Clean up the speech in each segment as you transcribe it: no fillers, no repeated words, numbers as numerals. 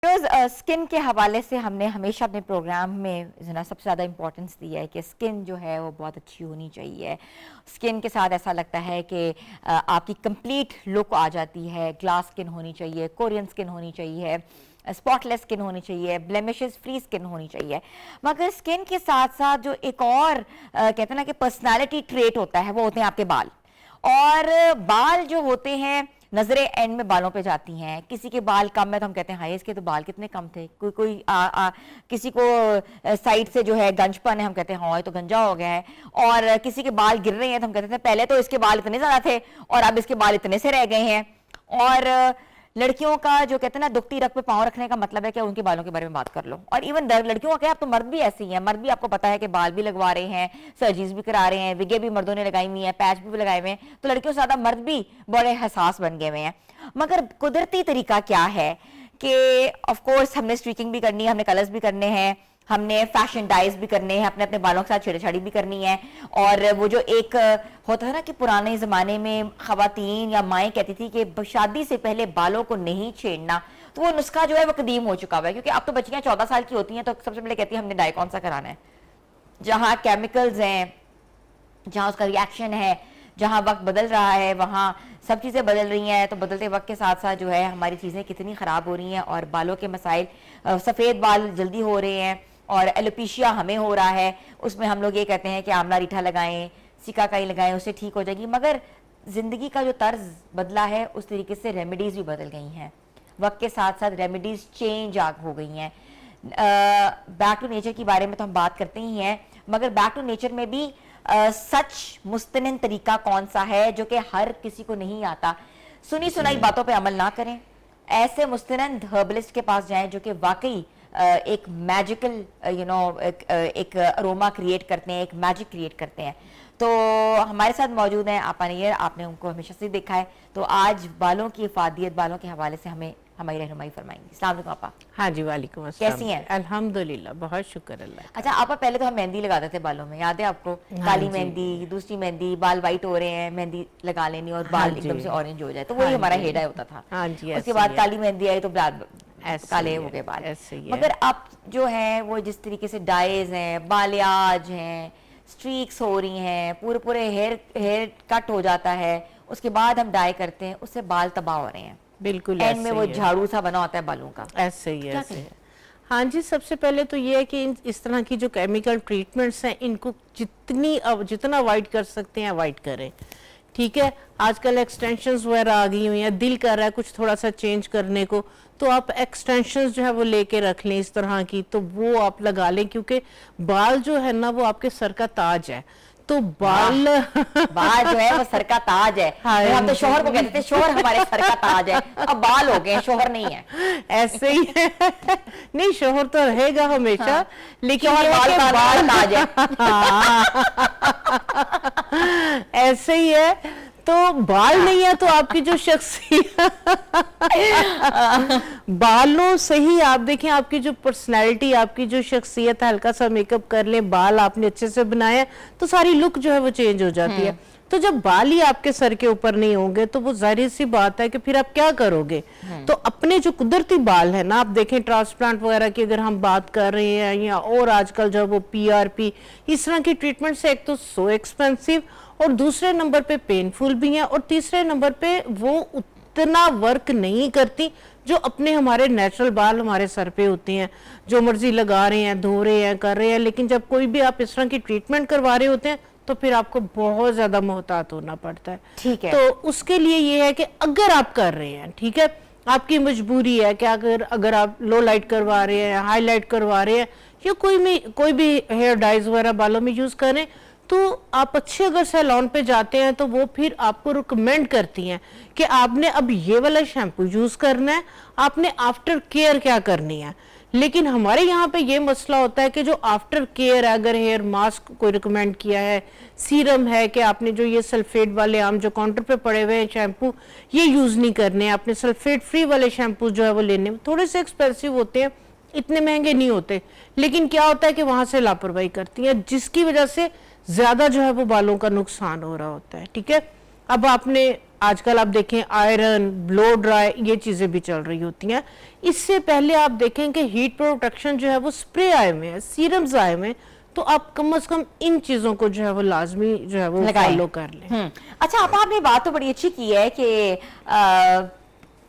Skin के हवाले से हमने हमेशा अपने प्रोग्राम में सबसे ज़्यादा इम्पोर्टेंस दी है कि स्किन जो है वो बहुत अच्छी होनी चाहिए। स्किन के साथ ऐसा लगता है कि आपकी कंप्लीट लुक आ जाती है। ग्लास स्किन होनी चाहिए, कोरियन स्किन होनी चाहिए, स्पॉटलेस स्किन होनी चाहिए, ब्लेमिशेस फ्री स्किन होनी चाहिए। मगर स्किन के साथ साथ जो एक और कहते हैं ना कि पर्सनालिटी ट्रेट होता है, वो होते हैं आपके बाल। और बाल जो होते हैं नजरें एंड में बालों पे जाती हैं। किसी के बाल कम है तो हम कहते हैं हाय इसके तो बाल कितने कम थे। किसी को साइड से जो है गंजपन है, हम कहते हैं हाँ ये तो गंजा हो गया है। और किसी के बाल गिर रहे हैं तो हम कहते हैं पहले तो इसके बाल इतने ज्यादा थे और अब इसके बाल इतने से रह गए हैं। और लड़कियों का जो कहते हैं ना दुखती रख पे पांव रखने का मतलब है कि उनके बालों के बारे में बात कर लो। और इवन लड़कियों का क्या, अब तो मर्द भी ऐसे ही हैं। मर्द भी आपको पता है कि बाल भी लगवा रहे हैं, सर्जरीज भी करा रहे हैं, विगे भी मर्दों ने लगाई हुई है, पैच भी लगाए हुए हैं। तो लड़कियों से ज्यादा मर्द भी बड़े हसास बन गए हुए हैं। मगर कुदरती तरीका क्या है कि ऑफ कोर्स हमने स्ट्रीकिंग भी करनी है, हमने कलर्स भी करने हैं, हमने फैशन डाइज भी करने हैं, अपने अपने बालों के साथ छेड़छाड़ी भी करनी है। और वो जो एक होता है ना कि पुराने जमाने में खवातीन या माएँ कहती थी कि शादी से पहले बालों को नहीं छेड़ना, तो वो नुस्खा जो है वो कदीम हो चुका हुआ है। क्योंकि अब तो बच्चियां 14 साल की होती हैं तो सबसे पहले कहती है हमने डाई कौन सा कराना है। जहाँ केमिकल्स हैं, जहाँ उसका रिएक्शन है, जहाँ वक्त बदल रहा है वहाँ सब चीज़ें बदल रही हैं। तो बदलते वक्त के साथ साथ जो है हमारी चीज़ें कितनी ख़राब हो रही हैं और बालों के मसाइल, सफ़ेद बाल जल्दी हो रहे हैं और एलोपेशिया हमें हो रहा है। उसमें हम लोग ये कहते हैं कि आंवला रीठा लगाएं, सिकाकाई लगाएं, उससे ठीक हो जाएगी। मगर ज़िंदगी का जो तर्ज बदला है उस तरीके से रेमेडीज़ भी बदल गई हैं। वक्त के साथ साथ रेमेडीज़ चेंज हो गई हैं। बैक टू नेचर के बारे में तो हम बात करते ही हैं, मगर बैक टू नेचर में भी सच मुस्तनिन तरीका कौन सा है जो कि हर किसी को नहीं आता। सुनी सुनाई बातों पे अमल ना करें, ऐसे मुस्तनिन हर्बलिस्ट के पास जाएं जो कि वाकई एक मैजिकल एक अरोमा क्रिएट करते हैं, एक मैजिक क्रिएट करते हैं। तो हमारे साथ मौजूद हैं आपा नैयर, आपने उनको हमेशा से देखा है। तो आज बालों की इफादियत, बालों के हवाले से हमें हमारी रहनुमाई फरमाएंगी। अस्सलाम वालेकुम आपा। हाँ जी, वालेकुम अस्सलाम। कैसी हैं? अल्हम्दुलिल्लाह, बहुत शुक्र अल्लाह। अच्छा आपा, पहले तो हम मेहंदी लगाते थे बालों में, याद है आपको? काली मेहंदी, दूसरी मेहंदी, बाल वाइट हो रहे हैं, मेहंदी लगा लेनी और बाल एकदम से ऑरेंज हो जाए, तो वही हमारा हेयर डाई होता था। हाँ जी, उसके बाद काली मेहंदी आई तो काले हो गए बाल। मगर अब जो है वो जिस तरीके से डाइज हैं, बालियाज हैं, स्ट्रीक्स हो रही हैं, पूरे पूरे हेयर कट हो जाता है, उसके बाद हम डाई करते हैं, उससे बाल तबाह हो रहे हैं। बिल्कुल एंड में वो झाड़ू सा बना होता है बालों का। ऐसे ही है। हाँ जी, सबसे पहले तो ये है कि इस तरह की जो केमिकल ट्रीटमेंट्स हैं इनको जितना अवॉइड कर सकते हैं अवॉइड करें। ठीक है, आजकल एक्सटेंशंस वगैरह आ गई हुई हैं, दिल कर रहा है कुछ थोड़ा सा चेंज करने को, तो आप एक्सटेंशंस जो है वो लेके रख लें इस तरह की, तो वो आप लगा लें। क्योंकि बाल जो है ना वो आपके सर का ताज है, तो बाल जो है वो सर का ताज है। हाँ, हम तो शोहर को कहते थे शोहर हमारे सर का ताज है, अब बाल हो गए, शोहर नहीं है। ऐसे ही है। नहीं, शोहर तो रहेगा हमेशा। हाँ, लेकिन बाल ताज है। ऐसे ही है। तो बाल नहीं है तो आपकी जो शख्सियत बालों से ही आप देखें, आपकी जो पर्सनैलिटी, आपकी जो शख्सियत है, हल्का सा मेकअप कर लें, बाल आपने अच्छे से बनाए तो सारी लुक जो है वो चेंज हो जाती है। तो जब बाल ही आपके सर के ऊपर नहीं होंगे तो वो जाहिर सी बात है कि फिर आप क्या करोगे। तो अपने जो कुदरती बाल है ना, आप देखें ट्रांसप्लांट वगैरह की अगर हम बात कर रहे हैं, या और आजकल जो वो PRP इस तरह की ट्रीटमेंट से, एक तो सो एक्सपेंसिव और दूसरे नंबर पे पेनफुल भी हैं, और तीसरे नंबर पे वो उतना वर्क नहीं करती जो अपने हमारे नेचुरल बाल हमारे सर पे होते हैं। जो मर्जी लगा रहे हैं, धो रहे हैं, कर रहे हैं, लेकिन जब कोई भी आप इस तरह की ट्रीटमेंट करवा रहे होते हैं तो फिर आपको बहुत ज्यादा मोहतात होना पड़ता है। ठीक है, तो उसके लिए ये है कि अगर आप कर रहे हैं, ठीक है, आपकी मजबूरी है कि अगर आप लो लाइट करवा रहे हैं, हाई लाइट करवा रहे हैं, या कोई भी हेयर डाइज वगैरह बालों में यूज करें, तो आप अच्छे अगर सैलून पे जाते हैं तो वो फिर आपको रिकमेंड करती हैं कि आपने अब ये वाला शैम्पू यूज करना है, आपने आफ्टर केयर क्या करनी है। लेकिन हमारे यहाँ पे ये मसला होता है कि जो आफ्टर केयर, अगर हेयर मास्क कोई रिकमेंड किया है, सीरम है कि आपने जो ये सल्फेट वाले आम जो काउंटर पे पड़े हुए हैं शैम्पू ये यूज नहीं करने, आपने सल्फेट फ्री वाले शैम्पू जो है वो लेने, थोड़े से एक्सपेंसिव होते हैं, इतने महंगे नहीं होते, लेकिन क्या होता है कि वहां से लापरवाही करती है, जिसकी वजह से ज्यादा जो है वो बालों का नुकसान हो रहा होता है। ठीक है, अब आपने आजकल आप देखें आयरन, ब्लो ड्राई, ये चीजें भी चल रही होती हैं। इससे पहले आप देखें कि हीट प्रोटेक्शन जो है वो स्प्रे आए हुए हैं, सीरम्स आए हुए हैं, तो आप कम से कम इन चीजों को जो है वो लाजमी जो है वो फॉलो कर लें। अच्छा, आपने बात तो बड़ी अच्छी की है कि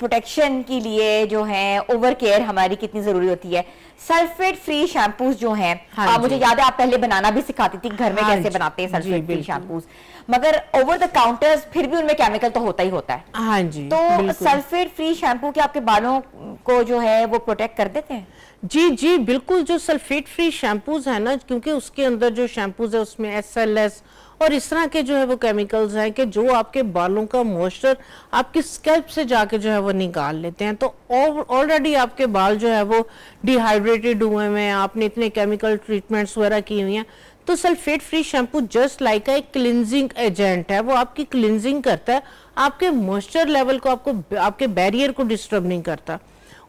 प्रोटेक्शन के लिए जो है ओवर केयर हमारी कितनी जरूरी होती है। सल्फेट फ्री शैम्पूज जो हैं, मुझे याद है आप पहले बनाना भी सिखाती थी घर में, कैसे बनाते हैं सल्फेट फ्री शैम्पूज, मगर ओवर द काउंटर्स फिर भी उनमें केमिकल तो होता ही होता है। हाँ जी, तो सल्फेट फ्री शैम्पू के आपके बालों को जो है वो प्रोटेक्ट कर देते हैं? जी जी बिल्कुल। जो सल्फेट फ्री शैम्पूज है ना, क्योंकि उसके अंदर जो शैम्पूज है उसमें SLS और इस तरह के जो है वो केमिकल्स हैं कि जो आपके बालों का मॉइस्चर आपकी स्कैल्प से जाके जो है वो निकाल लेते हैं। तो ऑलरेडी आपके बाल जो है वो डिहाइड्रेटेड हुए हैं, आपने इतने केमिकल ट्रीटमेंट्स वगैरह की हुई हैं। तो sulphate free shampoo just like एक क्लिनजिंग एजेंट है, वो आपकी क्लिनजिंग करता है, आपके मॉइस्चर लेवल को, आपको आपके बैरियर को डिस्टर्ब नहीं करता।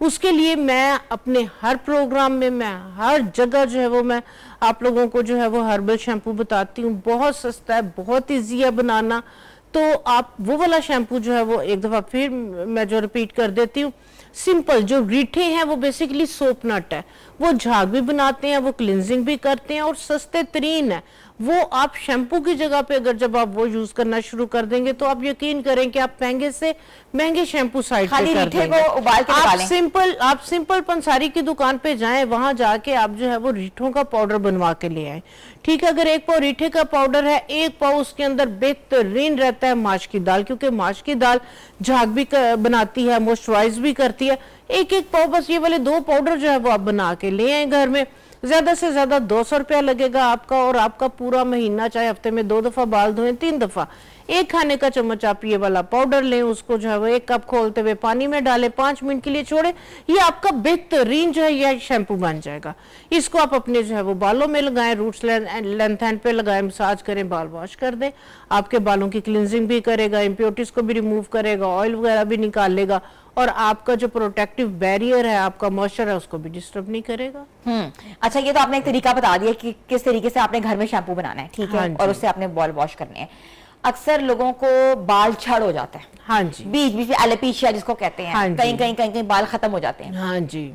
उसके लिए मैं अपने हर प्रोग्राम में, मैं हर जगह जो है वो मैं आप लोगों को जो है वो हर्बल शैम्पू बताती हूँ। बहुत सस्ता है, बहुत इजी है बनाना। तो आप वो वाला शैम्पू जो है वो एक दफा फिर मैं जो रिपीट कर देती हूँ, सिंपल जो रीठे हैं वो बेसिकली सोप नट है, वो झाग भी बनाते हैं, वो क्लिनजिंग भी करते हैं और सस्ते तरीन है। वो आप शैम्पू की जगह पे अगर जब आप वो यूज करना शुरू कर देंगे तो आप यकीन करें कि आप महंगे से महंगे शैम्पू साइड पे कर देंगे। को उबाल के आप सिंपल पंसारी की दुकान पे जाएं, वहां जाके आप जो है वो रीठों का पाउडर बनवा के ले आए। ठीक है, अगर 1 पाव रीठे का पाउडर है, 1 पाव उसके अंदर बेहतरीन रहता है माश की दाल, क्योंकि माश की दाल झाग भी बनाती है, मॉइस्चराइज भी करती है। 1-1 पाव बस ये वाले 2 पाउडर जो है वो आप बना के ले आए घर में। ज्यादा से ज्यादा 200 रुपया लगेगा आपका, और आपका पूरा महीना, चाहे हफ्ते में 2 दफा बाल धोएं, 3 दफा, 1 खाने का चम्मच आप ये वाला पाउडर लें, उसको जो है वो 1 कप खोलते हुए पानी में डालें, 5 मिनट के लिए छोड़े, ये आपका बेहतरीन जो है ये शैम्पू बन जाएगा। इसको आप अपने जो है वो बालों में लगाएं, रूट्स लेंथ एंड पे लगाएं, मसाज करें, बाल वॉश कर दें। आपके बालों की क्लिनजिंग भी करेगा, इम्प्योरिटीज को भी रिमूव करेगा, ऑयल वगैरह भी निकाल लेगा, और आपका जो प्रोटेक्टिव बैरियर है, आपका मॉइस्चर है, उसको भी डिस्टर्ब नहीं करेगा। अच्छा, ये तो आपने एक तरीका बता दिया कि किस तरीके से आपने घर में शैम्पू बनाना है, ठीक है, और उससे आपने बाल वॉश करने हैं। अक्सर लोगों को बाल छड़ हो जाते हैं, हाँ जी, बीच बीच में एलोपेशिया जिसको कहते हैं, कहीं बाल खत्म हो जाते हैं, हाँ जी,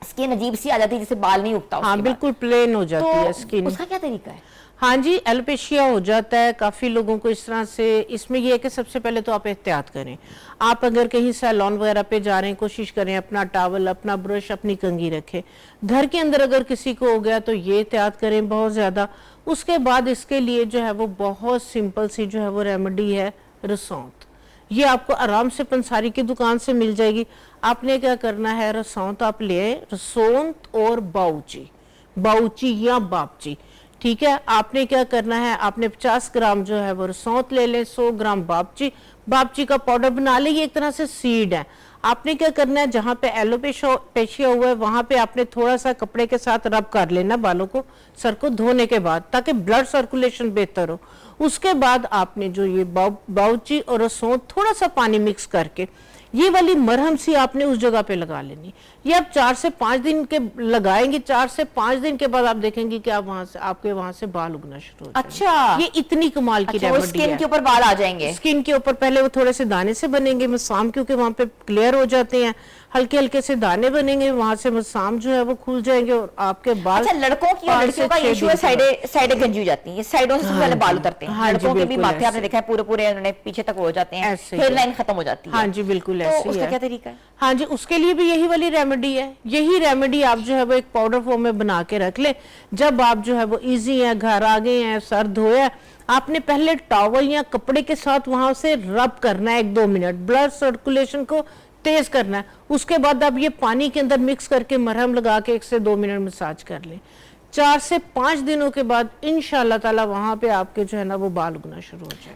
स्किन अजीब सी आ जाती है जिससे बाल नहीं उगता। हाँ बिल्कुल प्लेन हो जाती है स्किन। उसका क्या तरीका है? हाँ जी, एलोपेशिया हो जाता है काफ़ी लोगों को इस तरह से। इसमें यह है कि सबसे पहले तो आप एहतियात करें। आप अगर कहीं सैलून वगैरह पे जा रहे हैं, कोशिश करें अपना टॉवल, अपना ब्रश, अपनी कंघी रखें। घर के अंदर अगर किसी को हो गया तो ये एहतियात करें बहुत ज़्यादा। उसके बाद इसके लिए जो है वो बहुत सिंपल सी जो है वो रेमेडी है, रसौंत। ये आपको आराम से पंसारी की दुकान से मिल जाएगी। आपने क्या करना है, रसौंत आप ले आए, रसौंत और बाउची या बापची, ठीक है। आपने क्या करना है, आपने 50 ग्राम जो है वो रसौंत ले लें, 100 ग्राम बापची का पाउडर बना ले। ये एक तरह से सीड है। आपने क्या करना है, जहां पे एलोपेशिया हुआ है वहां पे आपने थोड़ा सा कपड़े के साथ रब कर लेना बालों को, सर को धोने के बाद, ताकि ब्लड सर्कुलेशन बेहतर हो। उसके बाद आपने जो ये बाउची और रसौंत थोड़ा सा पानी मिक्स करके ये वाली मरहम सी आपने उस जगह पे लगा लेनी। ये आप 4 से 5 दिन के लगाएंगे, 4 से 5 दिन के बाद आप देखेंगे कि आप आपके वहां से बाल उगना शुरू हो जाएंगे। अच्छा, ये इतनी कमाल की रेमेडी है। स्किन के ऊपर बाल आ जाएंगे, स्किन के ऊपर पहले वो थोड़े से दाने से बनेंगे मसाम, क्योंकि वहां पे क्लियर हो जाते हैं, हल्के हल्के से दाने बनेंगे, वहां से मसाम जो है वो खुल जाएंगे और आपके बाल। अच्छा, लड़कों की और लड़कियों का इशू है, साइडें गंजी हो जाती है, साइडों से सबसे पहले बाल उतरते हैं। लड़कों के भी माथे आपने देखा है पूरे उन्होंने पीछे तक हो जाते हैं, हेयर लाइन खत्म हो जाती है। हाँ जी बिल्कुल ऐसे ही है। उसका क्या तरीका है? हाँ जी, उसके लिए भी यही वाली रेमेडी है। यही रेमेडी आप जो है वो एक पाउडर फॉर्म में बना के रख ले। जब आप जो है वो इजी है, घर आ गए हैं, सर धोया, आपने पहले टॉवल या कपड़े के साथ वहां से रब करना है 1-2 मिनट, ब्लड सर्कुलेशन को तेज करना है। उसके बाद आप ये पानी के अंदर मिक्स करके मरहम लगा के 1 से 2 मिनट मसाज कर लें। 4 से 5 दिनों के बाद इंशाल्लाह ताला वहां पे आपके जो है ना वो बाल उगना शुरू हो जाएंगे।